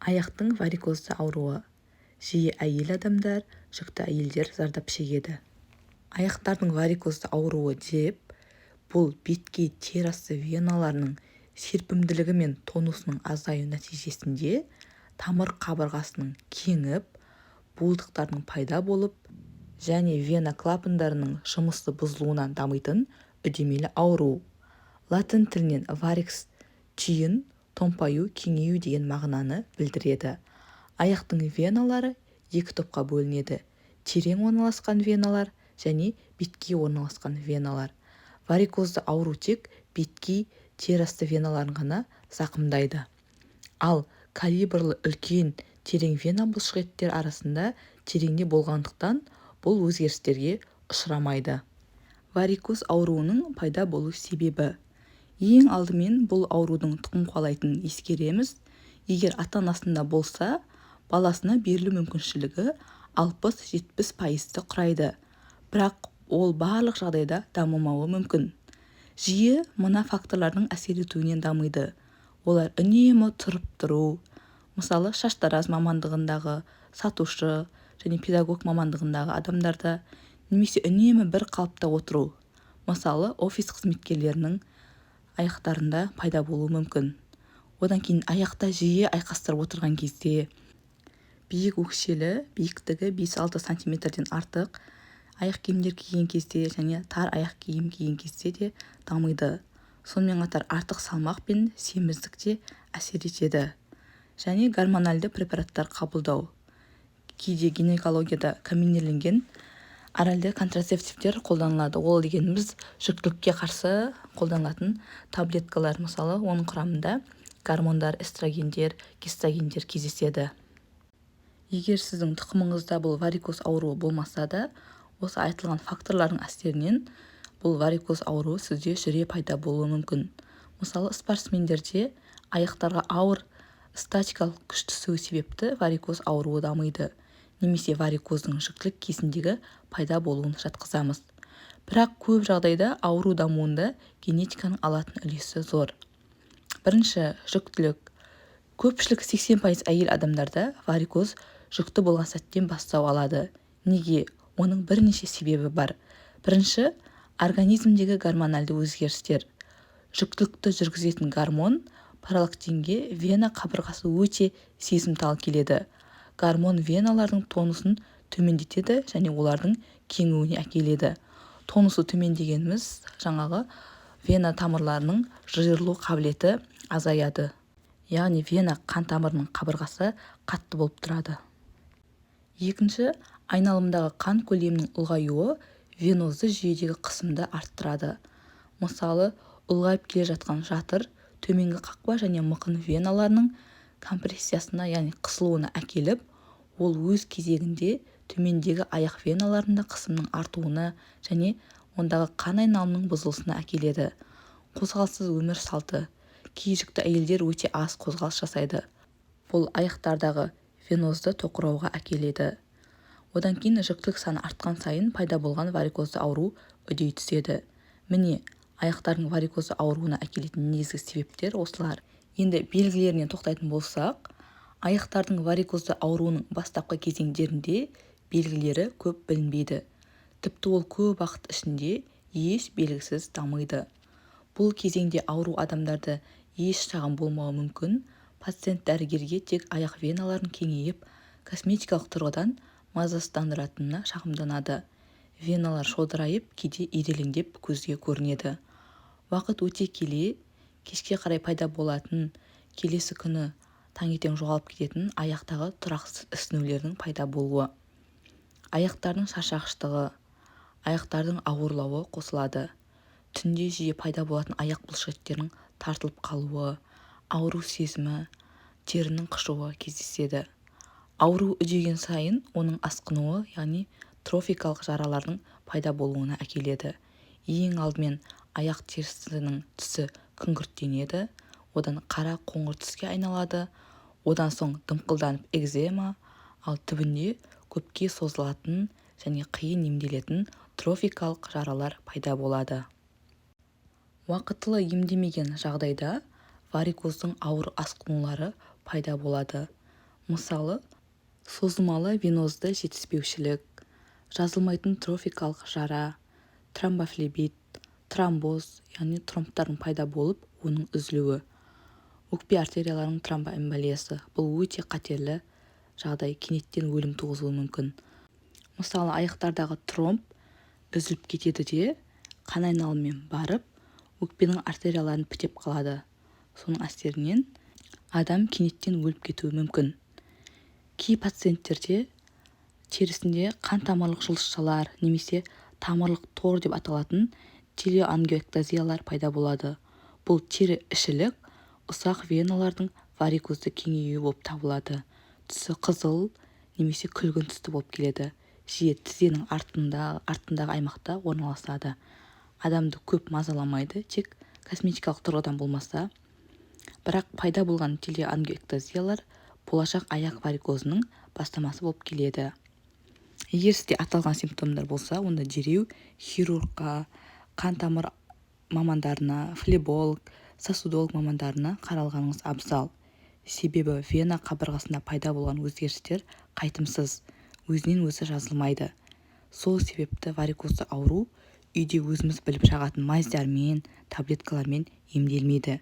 Аяқтың варикозды ауруы. Жиі әйел адамдар, жүкті әйелдер зардап шегеді. Аяқтардың варикозды ауруы деп, бұл бетке тер асты веналарының серпімділігі мен тонусының азаю нәтижесінде тамыр қабырғасының кеңіп, буылтықтардың пайда болып, және вена клапандарының жұмысы бұзылуынан дамитын үдемелі ауру. Латын тілінен варикс түйін, томпаю, кеңею деген мағынаны білдіреді. Аяқтың веналары екі топқа бөлінеді: терең орналасқан веналар және бетке орналасқан веналар. Варикозды ауру тек бетке тер асты веналарын ғана зақымдайды. Ал калибрлы үлкен терең вена бұлшықеттер арасында тереңде болғандықтан бұл өзгерістерге ұшырамайды. Варикоз ауруының пайда болу себебі. Ең алдымен бұл аурудың тұқым қуалайтынын ескереміз. Егер ата-анасында болса, баласына берілу мүмкіншілігі 60-70% құрайды. Бірақ ол барлық жағдайда дамымауы мүмкін. Жиі мына факторлардың әсер етуінен дамиды. Олар үнемі тұрып тұру, мысалы шаштараз мамандығындағы сатушы және педагог мамандығындағы адамдарда, немесе үнемі бір қалыпта отыру, мысалы офис қызметкерлерінің аяқтарында пайда болуы мүмкін. Одан кейін аяқта жиі айқастырып отырған кезде, биік өкшелі, биіктігі 5-6 см артық аяқ киімдер киген кезде және тар аяқ киім киген кезде де дамиды. Сонымен қатар артық салмақ пен семіздік те әсер етеді. Және гормональды препараттар қабылдау. Кейде гинекологияда комбинирленген оральды контрацептивтер қолданылады. Ол дегеніміз жүктілікке қарсы қолданылатын таблеткалар. Мысалы, оның құрамында гормондар, эстрогендер, гистогендер кездеседі. Егер сіздің тұқымыңызда бұл варикоз ауруы болмаса да, осы айтылған факторлардың әсерінен бұл варикоз ауруы сізде жүре пайда болуы мүмкін. Мысалы, спортсмендерде аяқтарға ауыр статикалық күш түсуі себепті варикоз ауруы дамиды. Немесе варикоздың жүктілік кезіндегі пайда болуын жатқызамыз. Бірақ көп жағдайда ауру дамуында генетиканың алатын үлесі зор. Бірінші, жүктілік. Көпшілік 80% әйел адамдарда варикоз жүкті болған сәттен бастау алады. Неге? Оның бірнеше себебі бар. Бірінші, организмдегі гормональды өзгерістер. Жүктілікті жүргізетін гормон пролактинге вена қабырғасы өте сезімтал келеді. Гормон веналардың тонусын төмендетеді және олардың кеңуіне әкеледі. Тонусы төмендегеніміз жаңағы вена тамырларының жиырылу қабілеті азаяды. Яғни вена қан тамырының қабырғасы қатты болып тұрады. Екінші, айналымдағы қан көлемінің ұлғаюы венозды жүйедегі қысымды арттырады. Мысалы, ұлғайып келе жатқан жатыр, төменгі қақпа және мықын веналарының компрессиясына, яғни қысылуына әкеліп, ол өз кезегінде төмендегі аяқ веналарында қысымның артуына және ондағы қан айналымының бұзылысына әкеледі. Қозғалыссыз өмір салты. Кей жүкті әйелдер өте аз қозғалыс жасайды. Бұл аяқтардағы венозды тоқырауға әкеледі. Одан кейін жүктілік саны артқан сайын пайда болған варикозды ауру үдей түседі. Міне, аяқтардың варикозды ауруына әкелетін негізгі себептер осылар. Енді белгілеріне тоқтайтын болсақ, аяқтардың варикозды ауруының бастапқы кезеңдерінде белгілері көп білінбейді. Тіпті ол көп уақыт ішінде еш белгісіз дамиды. Бұл кезеңде ауру адамдарда еш шағым болмауы мүмкін. Пациент дәрігерге тек аяқ веналарын кеңейіп, косметикалық тұрғыдан мазасыздандыратынына шағымданады. Веналар шодырайып, кейде ирелеңдеп көзге көрінеді. Уақыт өте келе, кешке қарай пайда болатын, келесі күні таңертең жоғалып кететін аяқтағы тұрақсыз ісінулердің пайда болуы. Аяқтардың шаршағыштығы, аяқтардың ауырлауы қосылады. Түнде жиі пайда болатын аяқ бұлшықеттерінің тартылып қалуы, ауру сезімі, терінің қышуы кездеседі. Ауру үдеген сайын оның асқынуы, яғни трофикалық жаралардың пайда болуына әкеледі. Ең алдымен аяқ терісінің түсі күңгірттенеді, одан қара қоңыр түске айналады, одан соң дымқылданып экзема, ал түбінде көпке созылатын және қиын емделетін трофикалық жаралар пайда болады. Уақытылы емдемеген жағдайда варикоздың ауыр асқынулары пайда болады. мысалы созылмалы венозды жетіспеушілік, жазылмайтын трофикалық жара, тромбофлебит, тромбоз, яғни тромбтардың пайда болып, оның үзілуі. Өкпе артерияларының тромбоэмболиясы – бұл өте қатерлі жағдай, кенеттен өлім туғызуы мүмкін. Мысалы аяқтардағы тромб үзіліп кетеді де қан айналымымен барып өкпенің артерияларын бітеп қалады. Соның әсерінен адам кенеттен өліп кетуі мүмкін. Кей пациенттерде терісінде қан тамырлық жылышшалар немесе тамырлық тор деп аталатын телеангиоэктазиялар пайда болады. Бұл тері ішілік ұсақ веналардың варикозды кеңеюі болып табылады. Түсі қызыл немесе күлгін түсті болып келеді. Жиі тізенің артындағы аймақта орналасады. Адамды көп мазаламайды, тек косметикалық тұрғыдан болмаса. Бірақ пайда болған телеангиоэктазиялар болашақ аяқ варикозының бастамасы болып келеді. Егер сізде аталған симптомдар болса, онда дереу хирургқа, қан тамыр мамандарына, флеболог, сосудолог мамандарына қаралғаныңыз абзал. Себебі вена қабырғасында пайда болған өзгерістер қайтымсыз, өзінен өзі жазылмайды. Сол себепті варикозды ауру үйде өзіміз біліп жағатын мазьдармен, таблеткалармен емделмейді.